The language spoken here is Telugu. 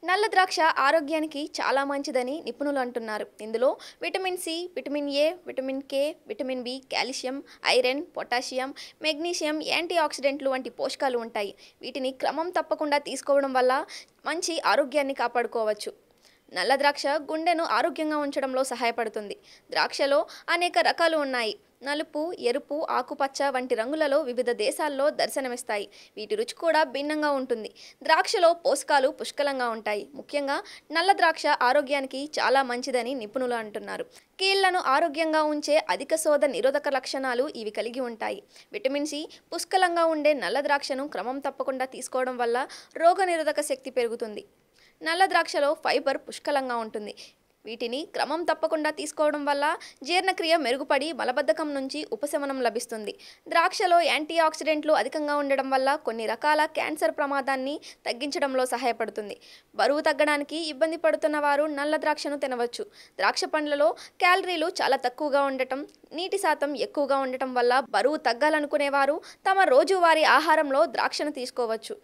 నల్ల ద్రాక్ష ఆరోగ్యానికి చాలా మంచిదని నిపుణులు అంటున్నారు. ఇందులో vitamin C, vitamin A, vitamin K, vitamin B, calcium, iron, potassium, magnesium, anti ఆక్సిడెంట్లు వంటి పోషకాలు ఉంటాయి. వీటిని క్రమం తప్పకుండా తీసుకోవడం వల్ల మంచి ఆరోగ్యాన్ని కాపాడుకోవచ్చు. నల్ల ద్రాక్ష గుండెను ఆరోగ్యంగా ఉంచడంలో సహాయపడుతుంది. ద్రాక్షలో అనేక రకాలు ఉన్నాయి. నలుపు, ఎరుపు, ఆకుపచ్చ వంటి రంగులలో వివిధ దేశాల్లో దర్శనమిస్తాయి. వీటి రుచి కూడా భిన్నంగా ఉంటుంది. ద్రాక్షలో పోషకాలు పుష్కలంగా ఉంటాయి. ముఖ్యంగా నల్ల ద్రాక్ష ఆరోగ్యానికి చాలా మంచిదని నిపుణులు అంటున్నారు. కీళ్లను ఆరోగ్యంగా ఉంచే అధిక శోథ నిరోధక లక్షణాలు ఇవి కలిగి ఉంటాయి. విటమిన్ సి పుష్కలంగా ఉండే నల్ల ద్రాక్షను క్రమం తప్పకుండా తీసుకోవడం వల్ల రోగనిరోధక శక్తి పెరుగుతుంది. నల్ల ద్రాక్షలో ఫైబర్ పుష్కలంగా ఉంటుంది. వీటిని క్రమం తప్పకుండా తీసుకోవడం వల్ల జీర్ణక్రియ మెరుగుపడి మలబద్ధకం నుంచి ఉపశమనం లభిస్తుంది. ద్రాక్షలో యాంటీ ఆక్సిడెంట్లు అధికంగా ఉండడం వల్ల కొన్ని రకాల క్యాన్సర్ ప్రమాదాన్ని తగ్గించడంలో సహాయపడుతుంది. బరువు తగ్గడానికి ఇబ్బంది పడుతున్న వారు నల్ల ద్రాక్షను తినవచ్చు. ద్రాక్ష పండ్లలో క్యాలరీలు చాలా తక్కువగా ఉండటం, నీటి శాతం ఎక్కువగా ఉండటం వల్ల బరువు తగ్గాలనుకునేవారు తమ రోజువారీ ఆహారంలో ద్రాక్షను తీసుకోవచ్చు.